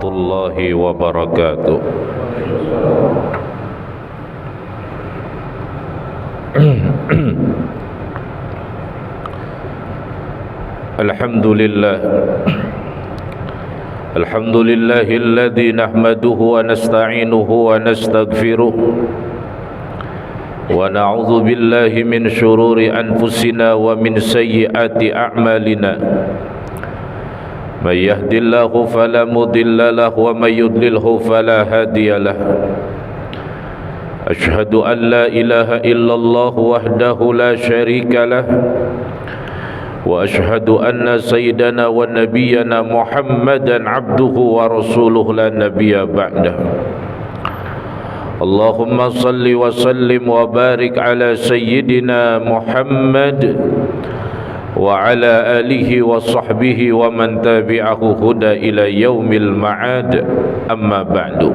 warahmatullahi wabarakatuh. Alhamdulillah, alhamdulillahilladzi nahmaduhu wa nasta'inuhu wa nastaghfiruh wa na'udzu billahi min syururi anfusina wa min sayyiati a'malina. May yahdihillahu fala mudilla lahu wa may yudlilhu fala hadiya lahu. Asyhadu an la ilaha illallah wahdahu la syarika lah wa asyhadu anna sayyidana wa nabiyyana Muhammadan abduhu wa rasuluhu la nabiyya ba'dah. Allahumma salli wa sallim wa barik ala sayyidina Muhammad wa ala alihi wa sahbihi wa man tabi'ahu huda ila yaumil ma'ad. Amma ba'du.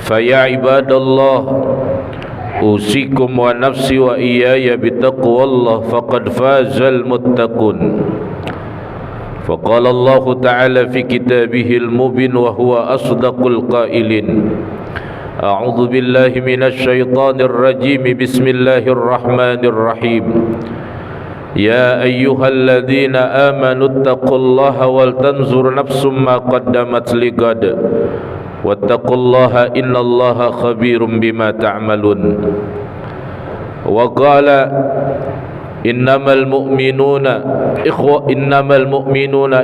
Faya ibadallah, usikum wa nafsi wa iyaya bitaqwallah faqad fazal muttaqun. Faqala Allah ta'ala fi kitabihil mubin wa huwa asdaqul qailin. A'udzu billahi minasy syaithanir rajim. Bismillahirrahmanirrahim. Ya ayyuhalladzina amanu taqullaha wal tanzur nafsum ma qaddamat lighad wattaqullaha innallaha khabirum bima ta'malun. Wa qala innamal mu'minuna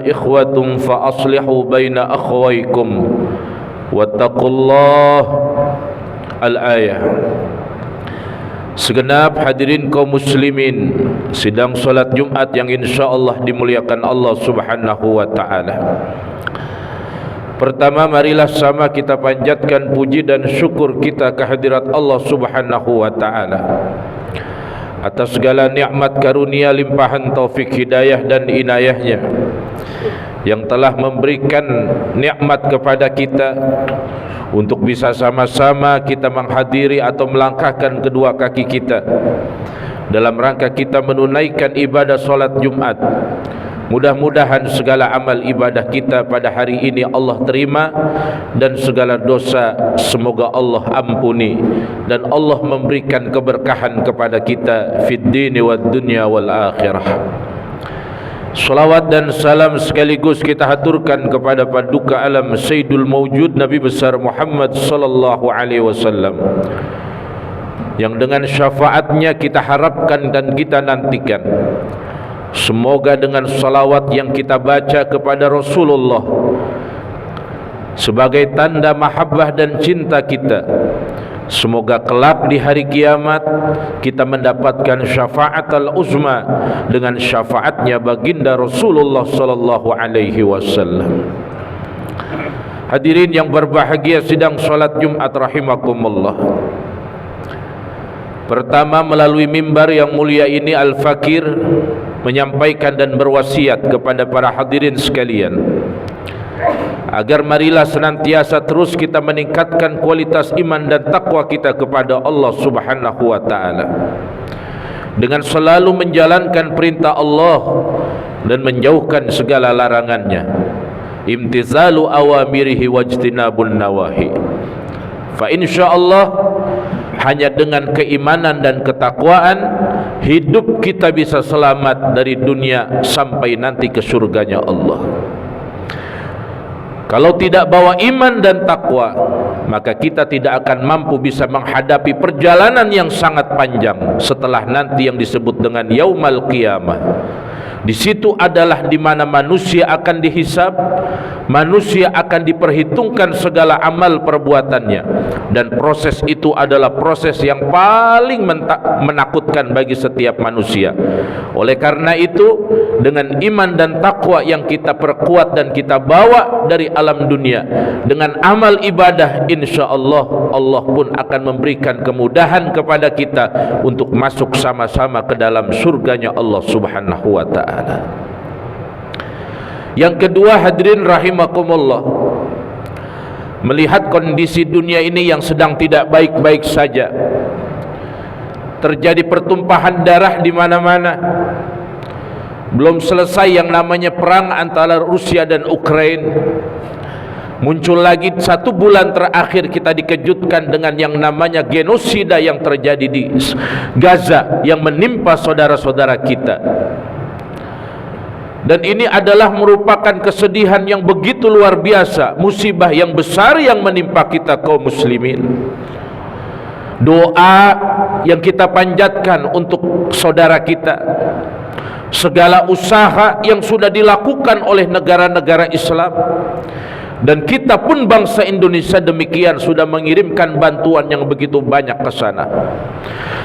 ikhwatun fa aslihu baina akhawaykum wattaqullaha. Al-ayah. Segenap hadirin kaum muslimin sidang salat Jumat yang insyaallah dimuliakan Allah Subhanahu wa taala. Pertama, marilah sama kita panjatkan puji dan syukur kita kehadirat Allah Subhanahu wa taala atas segala nikmat karunia limpahan taufik hidayah dan inayahnya yang telah memberikan nikmat kepada kita untuk bisa sama-sama kita menghadiri atau melangkahkan kedua kaki kita dalam rangka kita menunaikan ibadah salat Jumat. Mudah-mudahan segala amal ibadah kita pada hari ini Allah terima dan segala dosa semoga Allah ampuni dan Allah memberikan keberkahan kepada kita fid dini wad dunya wal akhirah. Salawat dan salam sekaligus kita haturkan kepada paduka alam Sayyidul Mawjud Nabi besar Muhammad sallallahu alaihi wasallam yang dengan syafaatnya kita harapkan dan kita nantikan. Semoga dengan salawat yang kita baca kepada Rasulullah sebagai tanda mahabbah dan cinta kita, semoga kelak di hari kiamat kita mendapatkan syafaat al-uzma dengan syafaatnya baginda Rasulullah sallallahu alaihi wasallam. Hadirin yang berbahagia sidang salat Jumat rahimakumullah. Pertama, melalui mimbar yang mulia ini Al-Fakir menyampaikan dan berwasiat kepada para hadirin sekalian agar marilah senantiasa terus kita meningkatkan kualitas iman dan takwa kita kepada Allah Subhanahu wa taala dengan selalu menjalankan perintah Allah dan menjauhkan segala larangannya. Imtizalu awamirihi wajtinabun nawahi. Fa insyaallah hanya dengan keimanan dan ketakwaan hidup kita bisa selamat dari dunia sampai nanti ke surganya Allah. Kalau tidak bawa iman dan takwa, maka kita tidak akan mampu bisa menghadapi perjalanan yang sangat panjang setelah nanti yang disebut dengan yaumal qiyamah. Di situ adalah di mana manusia akan dihisab, manusia akan diperhitungkan segala amal perbuatannya, dan proses itu adalah proses yang paling menakutkan bagi setiap manusia. Oleh karena itu, dengan iman dan takwa yang kita perkuat dan kita bawa dari alam dunia, dengan amal ibadah, insya Allah Allah pun akan memberikan kemudahan kepada kita untuk masuk sama-sama ke dalam surganya Allah Subhanahu wa ta'ala. Yang kedua, hadirin rahimakumullah, melihat kondisi dunia ini yang sedang tidak baik-baik saja, terjadi pertumpahan darah di mana-mana, belum selesai yang namanya perang antara Rusia dan Ukraina, Muncul lagi 1 bulan terakhir kita dikejutkan dengan yang namanya genosida yang terjadi di Gaza yang menimpa saudara-saudara kita. Dan ini adalah merupakan kesedihan yang begitu luar biasa, musibah yang besar yang menimpa kita kaum muslimin. Doa yang kita panjatkan untuk saudara kita, segala usaha yang sudah dilakukan oleh negara-negara Islam, dan kita pun bangsa Indonesia demikian sudah mengirimkan bantuan yang begitu banyak ke sana,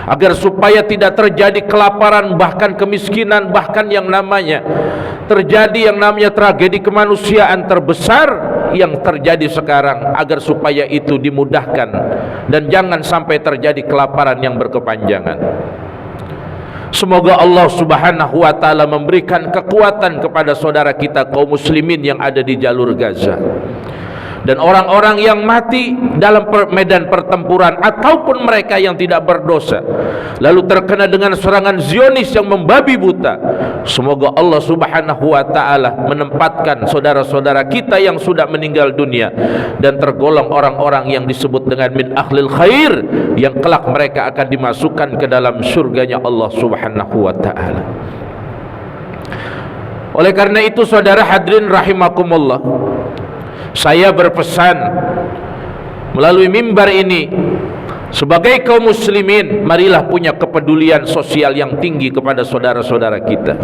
agar supaya tidak terjadi kelaparan, bahkan kemiskinan, bahkan yang namanya terjadi yang namanya tragedi kemanusiaan terbesar yang terjadi sekarang, agar supaya itu dimudahkan dan jangan sampai terjadi kelaparan yang berkepanjangan. Semoga Allah Subhanahu wa taala memberikan kekuatan kepada saudara kita kaum muslimin yang ada di jalur Gaza, dan orang-orang yang mati dalam medan pertempuran ataupun mereka yang tidak berdosa lalu terkena dengan serangan Zionis yang membabi buta. Semoga Allah Subhanahu wa taala menempatkan saudara-saudara kita yang sudah meninggal dunia dan tergolong orang-orang yang disebut dengan min akhlil khair, yang kelak mereka akan dimasukkan ke dalam surganya Allah Subhanahu wa taala. Oleh karena itu saudara hadirin rahimakumullah, saya berpesan melalui mimbar ini, sebagai kaum muslimin, marilah punya kepedulian sosial yang tinggi kepada saudara-saudara kita,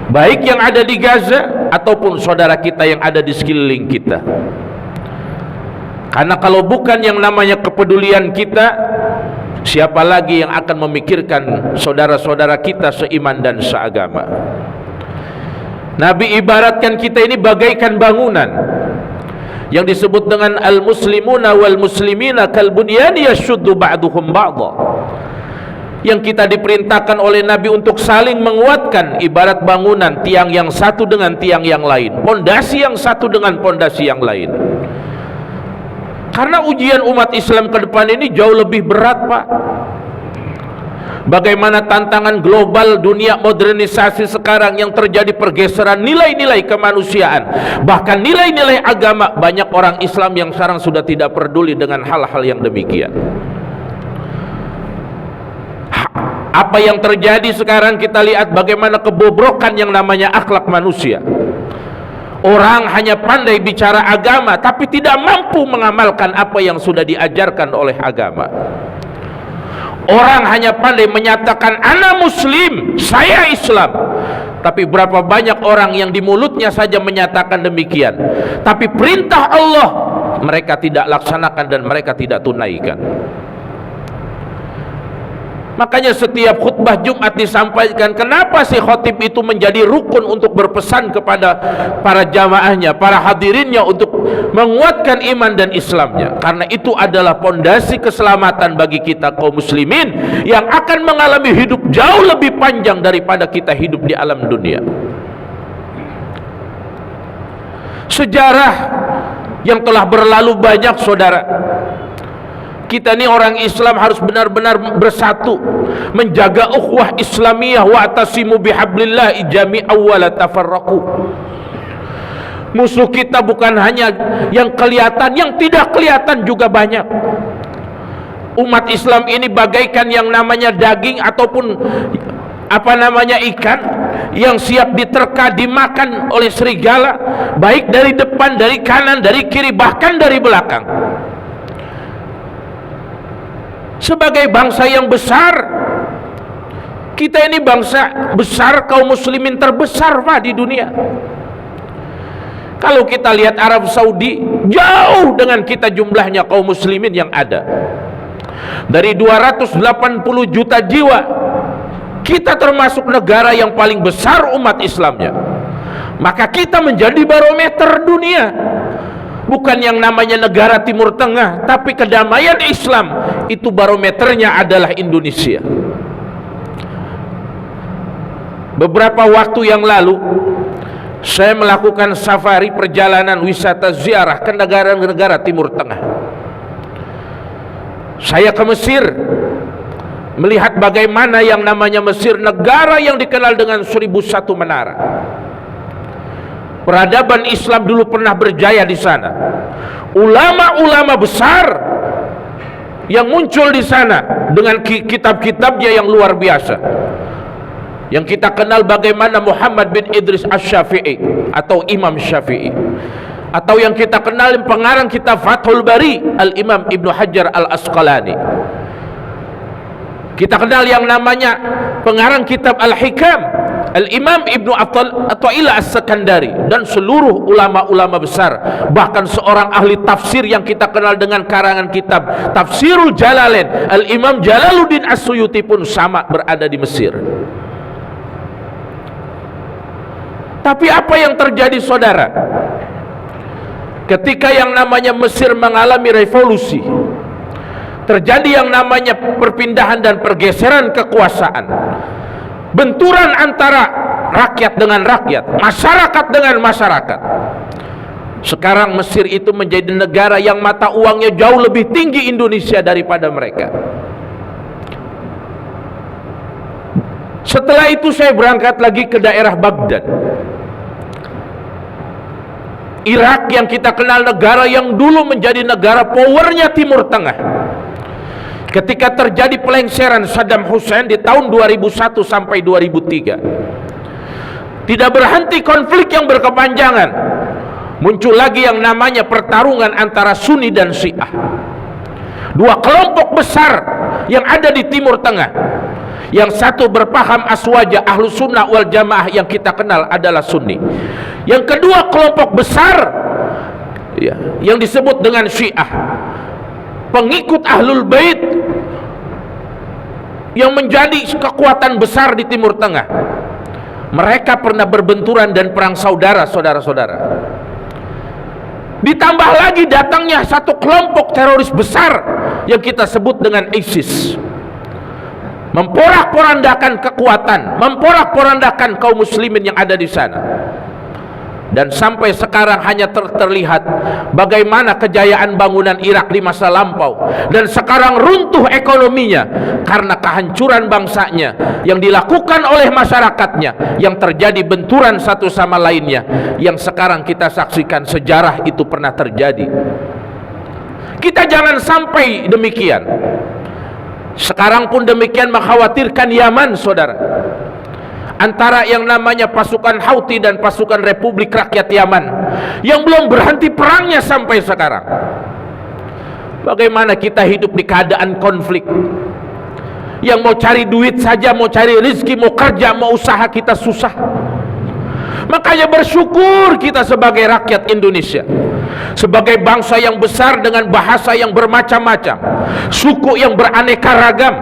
baik yang ada di Gaza ataupun saudara kita yang ada di sekeliling kita. Karena kalau bukan yang namanya kepedulian kita, siapa lagi yang akan memikirkan saudara-saudara kita seiman dan seagama? Nabi ibaratkan kita ini bagaikan bangunan yang disebut dengan al-muslimuna wal muslimina kal bunyani yashuddu ba'duhum ba'dha, yang kita diperintahkan oleh Nabi untuk saling menguatkan, ibarat bangunan, tiang yang satu dengan tiang yang lain, pondasi yang satu dengan pondasi yang lain. Karena ujian umat Islam ke depan ini jauh lebih berat, Pak. Bagaimana tantangan global dunia modernisasi sekarang yang terjadi pergeseran nilai-nilai kemanusiaan, bahkan nilai-nilai agama. Banyak orang Islam yang sekarang sudah tidak peduli dengan hal-hal yang demikian. Apa yang terjadi sekarang, kita lihat bagaimana kebobrokan yang namanya akhlak manusia. Orang hanya pandai bicara agama tapi tidak mampu mengamalkan apa yang sudah diajarkan oleh agama. Orang hanya pandai menyatakan ana muslim, saya Islam, tapi berapa banyak orang yang di mulutnya saja menyatakan demikian, tapi perintah Allah mereka tidak laksanakan dan mereka tidak tunaikan. Makanya setiap khutbah Jumat disampaikan, kenapa si khotib itu menjadi rukun untuk berpesan kepada para jamaahnya, para hadirinnya, untuk menguatkan iman dan Islamnya. Karena itu adalah pondasi keselamatan bagi kita kaum muslimin yang akan mengalami hidup jauh lebih panjang daripada kita hidup di alam dunia. Sejarah yang telah berlalu banyak, saudara. Kita ini orang Islam harus benar-benar bersatu, menjaga ukhuwah Islamiyah, wa'tasimu bihablillah jami'an wa la tafarraqu. Musuh kita bukan hanya yang kelihatan, yang tidak kelihatan juga banyak. Umat Islam ini bagaikan yang namanya daging ataupun apa namanya ikan yang siap diterka, dimakan oleh serigala, baik dari depan, dari kanan, dari kiri, bahkan dari belakang. Sebagai bangsa yang besar, kita ini bangsa besar, kaum muslimin terbesar, Pak, di dunia. Kalau kita lihat Arab Saudi, jauh dengan kita jumlahnya kaum muslimin yang ada. Dari 280 juta jiwa, kita termasuk negara yang paling besar umat Islamnya. Maka kita menjadi barometer dunia. Bukan yang namanya negara Timur Tengah, tapi kedamaian Islam itu barometernya adalah Indonesia. Beberapa waktu yang lalu saya melakukan safari perjalanan wisata ziarah ke negara-negara Timur Tengah. Saya ke Mesir, melihat bagaimana yang namanya Mesir, negara yang dikenal dengan 1001 menara. Peradaban Islam dulu pernah berjaya di sana. Ulama-ulama besar yang muncul di sana dengan kitab-kitabnya yang luar biasa. Yang kita kenal bagaimana Muhammad bin Idris Asy-Syafi'i atau Imam Syafi'i, atau yang kita kenal pengarang kitab Fathul Bari Al-Imam Ibnu Hajar Al-Asqalani. Kita kenal yang namanya pengarang kitab Al-Hikam Al-Imam Ibnu Athaillah As-Sakandari, dan seluruh ulama-ulama besar. Bahkan seorang ahli tafsir yang kita kenal dengan karangan kitab Tafsirul Jalalain, Al-Imam Jalaluddin As-Suyuti pun sama berada di Mesir. Tapi apa yang terjadi, saudara? Ketika yang namanya Mesir mengalami revolusi, terjadi yang namanya perpindahan dan pergeseran kekuasaan, benturan antara rakyat dengan rakyat, masyarakat dengan masyarakat. Sekarang Mesir itu menjadi negara yang mata uangnya jauh lebih tinggi Indonesia daripada mereka. Setelah itu saya berangkat lagi ke daerah Baghdad, Irak, yang kita kenal negara yang dulu menjadi negara powernya Timur Tengah. Ketika terjadi pelengseran Saddam Hussein di tahun 2001 sampai 2003, tidak berhenti konflik yang berkepanjangan. Muncul lagi yang namanya pertarungan antara Sunni dan Syiah, dua kelompok besar yang ada di Timur Tengah. Yang satu berpaham aswaja Ahlus Sunnah wal Jamaah yang kita kenal adalah Sunni. Yang kedua kelompok besar ya, yang disebut dengan Syiah, pengikut Ahlul Bait, yang menjadi kekuatan besar di Timur Tengah. Mereka pernah berbenturan dan perang saudara, saudara-saudara. Ditambah lagi datangnya satu kelompok teroris besar yang kita sebut dengan ISIS, memporak-porandakan kekuatan, memporak-porandakan kaum muslimin yang ada di sana. Dan sampai sekarang hanya terlihat bagaimana kejayaan bangunan Irak di masa lampau, dan sekarang runtuh ekonominya karena kehancuran bangsanya yang dilakukan oleh masyarakatnya, yang terjadi benturan satu sama lainnya, yang sekarang kita saksikan sejarah itu pernah terjadi. Kita jangan sampai demikian. Sekarang pun demikian mengkhawatirkan Yaman, saudara. Antara yang namanya pasukan Houthi dan pasukan Republik Rakyat Yaman yang belum berhenti perangnya sampai sekarang. Bagaimana kita hidup di keadaan konflik? Yang mau cari duit saja, mau cari rezeki, mau kerja, mau usaha, kita susah. Makanya bersyukur kita sebagai rakyat Indonesia, sebagai bangsa yang besar dengan bahasa yang bermacam-macam, suku yang beraneka ragam,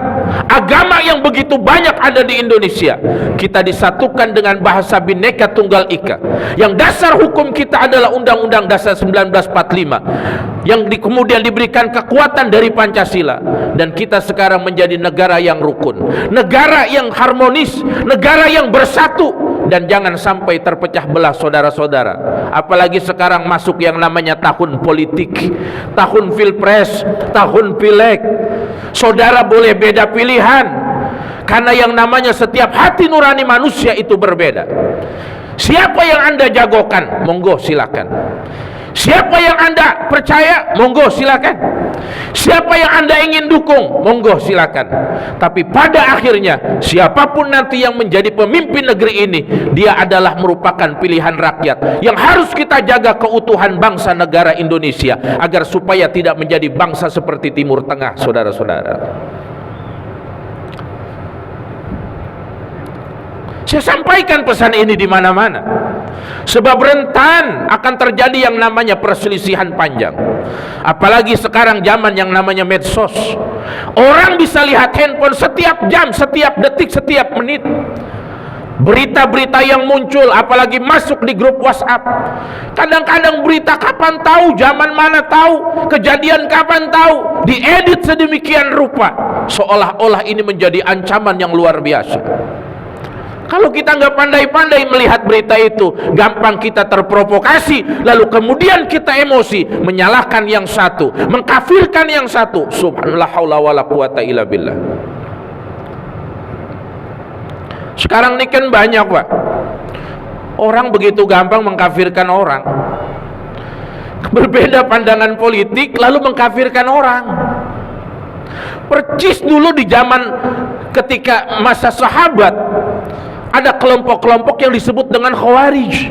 agama yang begitu banyak ada di Indonesia. Kita disatukan dengan bahasa Bhinneka Tunggal Ika, yang dasar hukum kita adalah Undang-Undang Dasar 1945, yang kemudian diberikan kekuatan dari Pancasila. Dan kita sekarang menjadi negara yang rukun, negara yang harmonis, negara yang bersatu. Dan jangan sampai terpecah belah, saudara-saudara. Apalagi sekarang masuk yang namanya tahun politik, tahun pilpres, tahun pileg. Saudara boleh beda pilihan, karena yang namanya setiap hati nurani manusia itu berbeda. Siapa yang Anda jagokan, monggo silakan. Siapa yang Anda percaya, monggo silakan. Siapa yang Anda ingin dukung, monggo silakan. Tapi pada akhirnya siapapun nanti yang menjadi pemimpin negeri ini, dia adalah merupakan pilihan rakyat yang harus kita jaga keutuhan bangsa negara Indonesia, agar supaya tidak menjadi bangsa seperti Timur Tengah, saudara-saudara. Saya sampaikan pesan ini di mana-mana, sebab rentan akan terjadi yang namanya perselisihan panjang. Apalagi sekarang zaman yang namanya medsos. Orang bisa lihat handphone setiap jam, setiap detik, setiap menit. Berita-berita yang muncul, apalagi masuk di grup WhatsApp. Kadang-kadang berita kapan tahu, zaman mana tahu, kejadian kapan tahu, diedit sedemikian rupa, seolah-olah ini menjadi ancaman yang luar biasa. Kalau kita nggak pandai-pandai melihat berita itu, gampang kita terprovokasi, lalu kemudian kita emosi, menyalahkan yang satu, mengkafirkan yang satu. Subhanallah, haula wala quwata illa billah. Sekarang ini kan banyak, Pak, Orang begitu gampang mengkafirkan orang. Berbeda pandangan politik lalu mengkafirkan orang. Percis dulu di zaman ketika masa sahabat ada kelompok-kelompok yang disebut dengan Khawarij.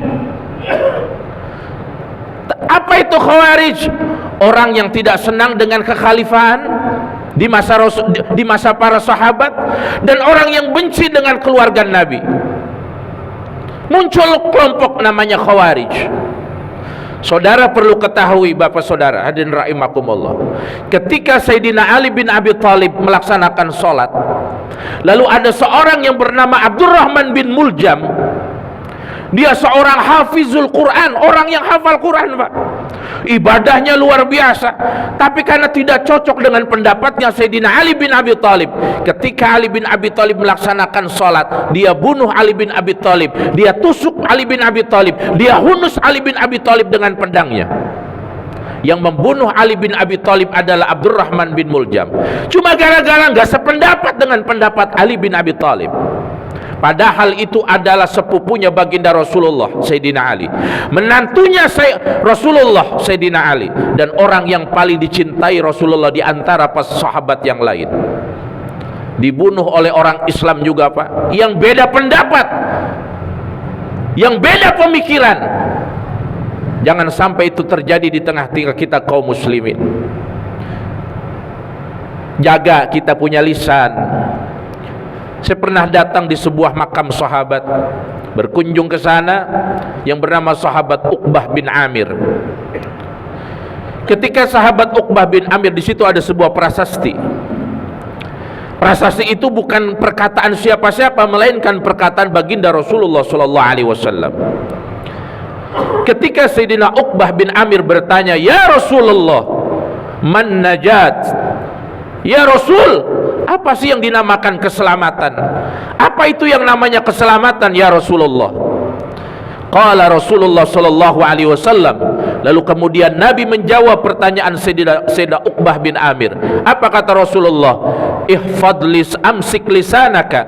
Apa itu Khawarij? Orang yang tidak senang dengan kekhalifahan di masa para sahabat, dan orang yang benci dengan keluarga Nabi. Muncul kelompok namanya Khawarij. Saudara perlu ketahui, Bapak Saudara hadirin rahimakumullah, ketika Sayyidina Ali bin Abi Thalib melaksanakan sholat, lalu ada seorang yang bernama Abdurrahman bin Muljam. Dia seorang hafizul Quran, orang yang hafal Quran, Pak. Ibadahnya luar biasa, tapi karena tidak cocok dengan pendapatnya Sayyidina Ali bin Abi Thalib, ketika Ali bin Abi Thalib melaksanakan sholat, dia bunuh Ali bin Abi Thalib, dia tusuk Ali bin Abi Thalib, dia hunus Ali bin Abi Thalib dengan pedangnya. Yang membunuh Ali bin Abi Thalib adalah Abdurrahman bin Muljam. Cuma gara-gara nggak sependapat dengan pendapat Ali bin Abi Thalib. Padahal itu adalah sepupunya baginda Rasulullah Sayyidina Ali, menantunya Rasulullah Sayyidina Ali, dan orang yang paling dicintai Rasulullah di antara pas sahabat yang lain. Dibunuh oleh orang Islam juga, Pak, yang beda pendapat, yang beda pemikiran. Jangan sampai itu terjadi di tengah-tengah kita kaum muslimin. Jaga kita punya lisan. Saya pernah datang di sebuah makam sahabat, berkunjung ke sana, yang bernama sahabat Uqbah bin Amir. Ketika sahabat Uqbah bin Amir, di situ ada sebuah prasasti. Prasasti itu bukan perkataan siapa-siapa, melainkan perkataan baginda Rasulullah SAW. Ketika Sayyidina Uqbah bin Amir bertanya, "Ya Rasulullah, man najat?" Ya Rasul, apa sih yang dinamakan keselamatan? Apa itu yang namanya keselamatan ya Rasulullah? Qala Rasulullah sallallahu alaihi wasallam. Lalu kemudian Nabi menjawab pertanyaan Sayyidina Uqbah bin Amir. Apa kata Rasulullah? Ihfadlis amsik lisanaka.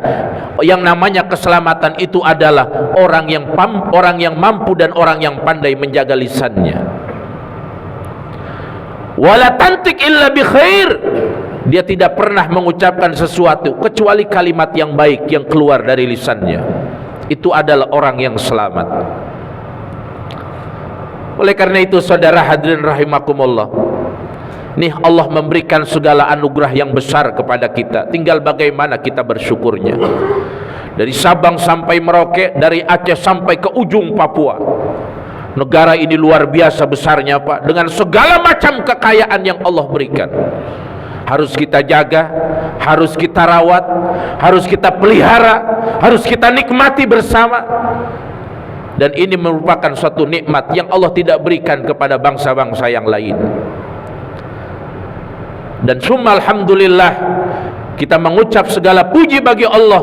Yang namanya keselamatan itu adalah orang yang mampu dan orang yang pandai menjaga lisannya. Wala tantik illa bi khair. Dia tidak pernah mengucapkan sesuatu kecuali kalimat yang baik yang keluar dari lisannya. Itu adalah orang yang selamat. Oleh karena itu, saudara hadirin rahimakumullah, nih Allah memberikan segala anugerah yang besar kepada kita. Tinggal bagaimana kita bersyukurnya. Dari Sabang sampai Merauke, dari Aceh sampai ke ujung Papua. Negara ini luar biasa besarnya, Pak, dengan segala macam kekayaan yang Allah berikan. Harus kita jaga, harus kita rawat, harus kita pelihara, harus kita nikmati bersama. Dan ini merupakan suatu nikmat yang Allah tidak berikan kepada bangsa-bangsa yang lain. Dan summa alhamdulillah, kita mengucap segala puji bagi Allah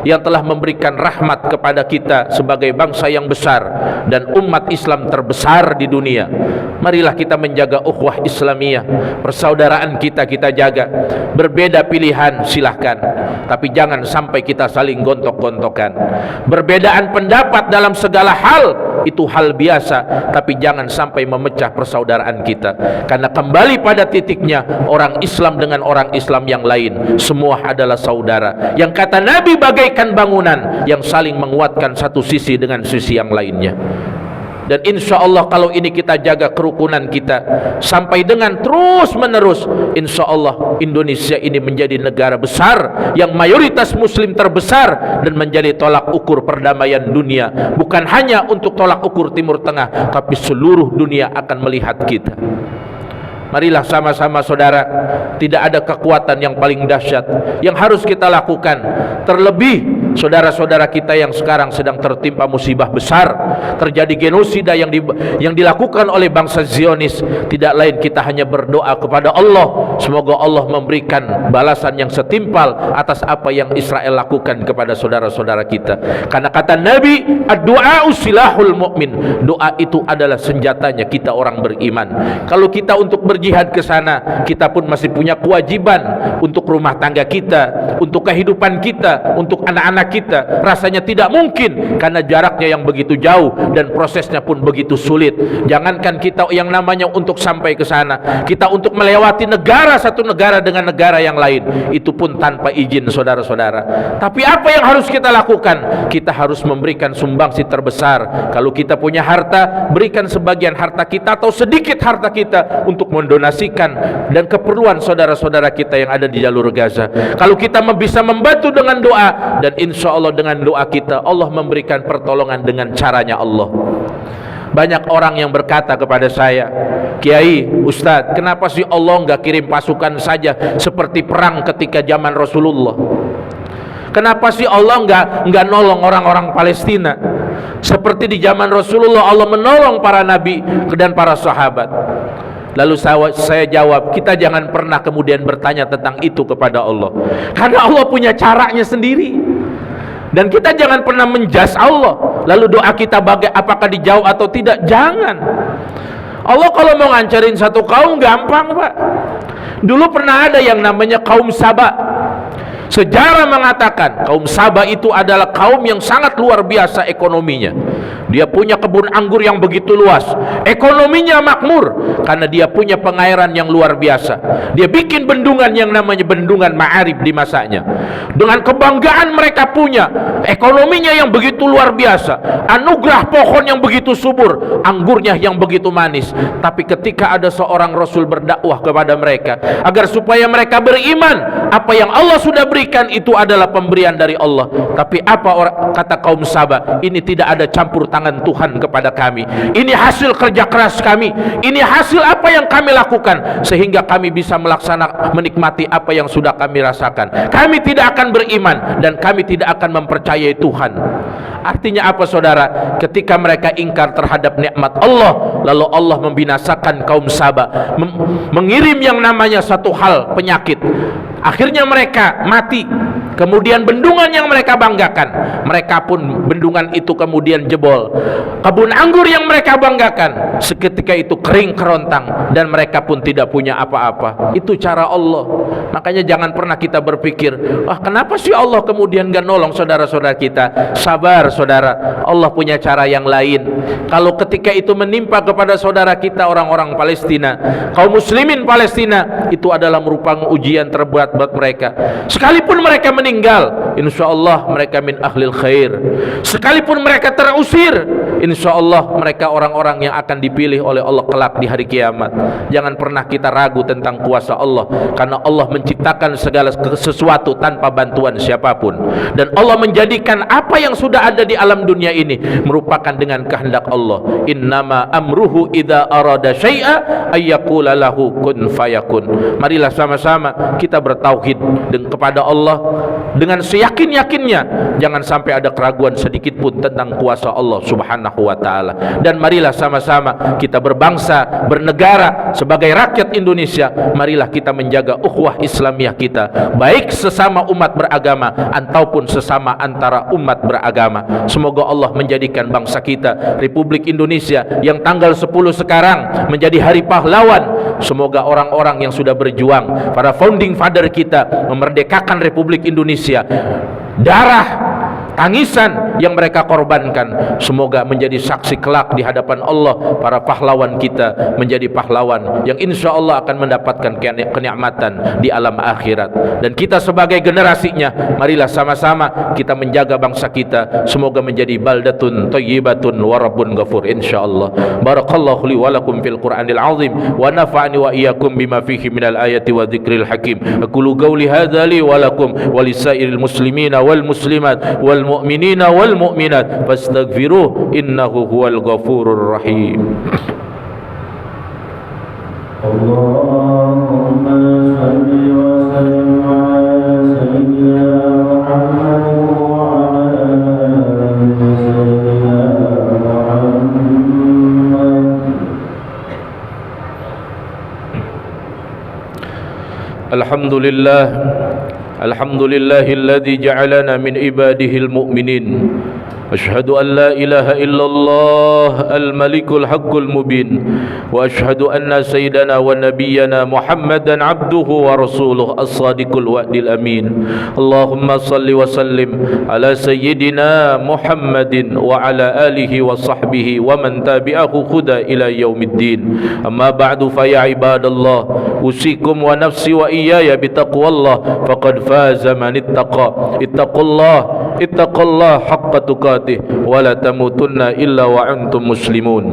yang telah memberikan rahmat kepada kita sebagai bangsa yang besar dan umat Islam terbesar di dunia. Marilah kita menjaga ukhuwah Islamiyah, persaudaraan kita jaga. Berbeda pilihan silahkan, tapi jangan sampai kita saling gontok-gontokan. Berbedaan pendapat dalam segala hal itu hal biasa, tapi jangan sampai memecah persaudaraan kita. Karena kembali pada titiknya, orang Islam dengan orang Islam yang lain semua adalah saudara. Yang kata Nabi bagaikan bangunan yang saling menguatkan satu sisi dengan sisi yang lainnya. Dan insya Allah kalau ini kita jaga kerukunan kita sampai dengan terus menerus, insya Allah Indonesia ini menjadi negara besar yang mayoritas muslim terbesar dan menjadi tolak ukur perdamaian dunia. Bukan hanya untuk tolak ukur Timur Tengah, tapi seluruh dunia akan melihat kita. Marilah sama-sama saudara, tidak ada kekuatan yang paling dahsyat yang harus kita lakukan. Terlebih saudara-saudara kita yang sekarang sedang tertimpa musibah besar, terjadi genosida yang dilakukan oleh bangsa Zionis. Tidak lain kita hanya berdoa kepada Allah, semoga Allah memberikan balasan yang setimpal atas apa yang Israel lakukan kepada saudara-saudara kita. Karena kata Nabi, ad-du'a silahul mu'min. Doa itu adalah senjatanya kita orang beriman. Kalau kita untuk berjihad ke sana, kita pun masih punya kewajiban untuk rumah tangga kita, untuk kehidupan kita, untuk anak-anak kita rasanya tidak mungkin karena jaraknya yang begitu jauh dan prosesnya pun begitu sulit. Jangankan kita yang namanya untuk sampai ke sana, kita untuk melewati negara satu negara dengan negara yang lain, itu pun tanpa izin saudara-saudara. Tapi apa yang harus kita lakukan? Kita harus memberikan sumbangsi terbesar. Kalau kita punya harta, berikan sebagian harta kita atau sedikit harta kita untuk mendonasikan dan keperluan saudara-saudara kita yang ada di jalur Gaza. Kalau kita bisa membantu dengan doa, dan insya Allah dengan doa kita Allah memberikan pertolongan dengan caranya Allah. Banyak orang yang berkata kepada saya, Kiai, Ustadz, kenapa sih Allah nggak kirim pasukan saja seperti perang ketika zaman Rasulullah? Kenapa sih Allah nggak nolong orang-orang Palestina seperti di zaman Rasulullah Allah menolong para nabi dan para sahabat? Lalu saya jawab, kita jangan pernah kemudian bertanya tentang itu kepada Allah, karena Allah punya caranya sendiri. Dan kita jangan pernah menjas Allah lalu doa kita apakah dijawab atau tidak. Jangan. Allah kalau mau ngancarin satu kaum gampang, Pak. Dulu pernah ada yang namanya kaum Saba. Sejarah mengatakan kaum Saba itu adalah kaum yang sangat luar biasa ekonominya. Dia punya kebun anggur yang begitu luas, ekonominya makmur karena dia punya pengairan yang luar biasa. Dia bikin bendungan yang namanya bendungan Ma'arib di masanya. Dengan kebanggaan mereka punya ekonominya yang begitu luar biasa, anugerah pohon yang begitu subur, anggurnya yang begitu manis. Tapi ketika ada seorang Rasul berdakwah kepada mereka agar supaya mereka beriman, apa yang Allah sudah berikan itu adalah pemberian dari Allah. Tapi apa kata kaum Saba? Ini tidak ada campur tangan Tuhan kepada kami. Ini hasil kerja keras kami. Ini hasil apa yang kami lakukan sehingga kami bisa menikmati apa yang sudah kami rasakan. Kami tidak akan beriman dan kami tidak akan mempercayai Tuhan. Artinya apa saudara? Ketika mereka ingkar terhadap nikmat Allah, lalu Allah membinasakan kaum Saba, mengirim yang namanya satu hal penyakit. Akhirnya mereka mati. Kemudian bendungan yang mereka banggakan, mereka pun bendungan itu kemudian jebol. Kebun anggur yang mereka banggakan seketika itu kering kerontang dan mereka pun tidak punya apa-apa. Itu cara Allah. Makanya jangan pernah kita berpikir, wah kenapa sih Allah kemudian gak nolong saudara-saudara kita? Sabar saudara, Allah punya cara yang lain. Kalau ketika itu menimpa kepada saudara kita orang-orang Palestina, kaum muslimin Palestina, itu adalah merupakan ujian terberat buat mereka. Sekalipun mereka meninggal, insya Allah mereka min ahlil khair. Sekalipun mereka terusir, insya Allah mereka orang-orang yang akan dipilih oleh Allah kelak di hari kiamat. Jangan pernah kita ragu tentang kuasa Allah, karena Allah menciptakan segala sesuatu tanpa bantuan siapapun, dan Allah menjadikan apa yang sudah ada di alam dunia ini merupakan dengan kehendak Allah. Innama amruhu idza arada syai'a ayyaqula lahu kun fayakun. Marilah sama-sama kita bertauhid kepada Allah dengan seyakin-yakinnya, jangan sampai ada keraguan sedikit pun tentang kuasa Allah Subhanahu wa taala. Dan marilah sama-sama kita berbangsa, bernegara sebagai rakyat Indonesia. Marilah kita menjaga ukhuwah Islamiyah kita, baik sesama umat beragama ataupun sesama antara umat beragama. Semoga Allah menjadikan bangsa kita Republik Indonesia yang tanggal 10 sekarang menjadi hari pahlawan. Semoga orang-orang yang sudah berjuang, para founding father kita, memerdekakan Republik Indonesia, darah tangisan yang mereka korbankan, semoga menjadi saksi kelak di hadapan Allah. Para pahlawan kita menjadi pahlawan yang insya Allah akan mendapatkan kenikmatan di alam akhirat. Dan kita sebagai generasinya, marilah sama-sama kita menjaga bangsa kita, semoga menjadi baldatun thayyibatun wa rabbun ghafur insyaallah. Barakallahu li wa lakum fil Qur'anil azim wa nafa'ani wa iyyakum bima fihi minal ayati wa dzikril hakim. Aqulu qawli hadza li wa lakum wa lisairil muslimina wal muslimat wal mu'minina wal mu'minat fastaghfiruh innahu huwal ghafurur rahim. Allahumma salli wa sallim ala sayyidina Muhammad wa ala ali sayyidina Muhammad. Alhamdulillah الحمد لله الذي جعلنا من عباده المؤمنين أشهد أن لا إله إلا الله الملك الحق المبين وأشهد أن سيدنا ونبينا محمدا عبده ورسوله الصادق الوعد الأمين اللهم صل وسلم على سيدنا محمد وعلى آله وصحبه ومن تبعه هدى إلى يوم الدين أما بعد فيا عباد الله أوصيكم ونفسي وإياي بتقوى الله فقد فاز من اتقوا الله حق تقاته ولا تموتن إلا وأنتم مسلمون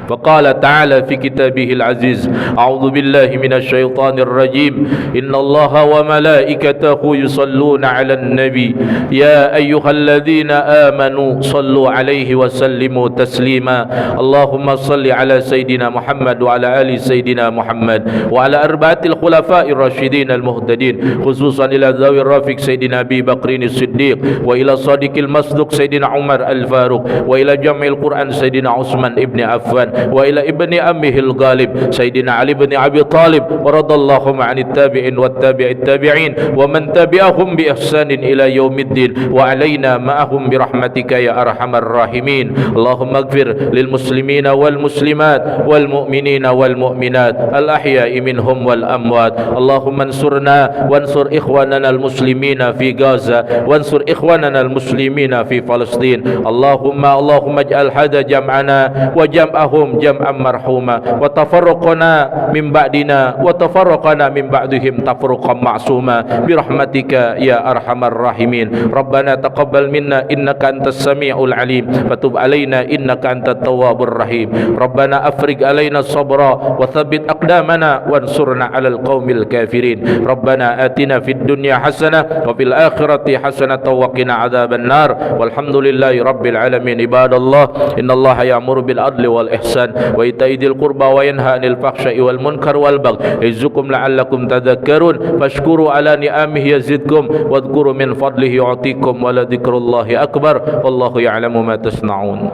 فقال تعالى في كتابه العزيز أعوذ بالله من الشيطان الرجيم إن الله وملائكته يصلون على النبي يا أيها الذين آمنوا صلوا عليه وسلموا تسليما اللهم صل على سيدنا محمد وعلى آل سيدنا محمد وعلى أربعة الخلفاء الراشدين المهتدين خصوصا إلى ذوي الرفيق سيدنا أبي بكر الصديق وإلى صادق المصدوق سيدنا عمر الفاروق وإلى جمع القرآن سيدنا عثمان ابن عفان وإلى ابن أمه الغالب سيدنا علي بن أبي طالب ورضى اللهم عن التابعين التابعين ومن تبعهم بإحسان إلى يوم الدين وعلينا معهم برحمتك يا أرحم الراحمين اللهم اغفر للمسلمين والمسلمات والمؤمنين والمؤمنات الأحياء منهم والأموات اللهم انصرنا وانصر إخواننا المسلمين في غزة وانصر إخواننا المسلمين في فلسطين اللهم اجعل هذا جمعنا وجمعهم جمعا مرحوما وتفرقنا من من بعدهم تفرقا معصوما برحمتك يا أرحم الراحمين ربنا تقبل منا إنك أنت السميع العليم فتب علينا إنك أنت التواب الرحيم ربنا أفرج علينا الصبر وثبت أقدامنا وانصرنا على القوم الكافرين ربنا آتنا في الدنيا حسنة وفي الآخرة حسنة وقنا عذاب النار والحمد لله رب العالمين عباد الله إن الله يأمر بالعدل والإحسان وإيتاء ذي القربى وينهى عن الفحشاء والمنكر والبغي يعظكم لعلكم تذكرون فاشكروا على نعمه يزدكم واذكروا من فضله يعطيكم ولذكر الله أكبر والله يعلم ما تصنعون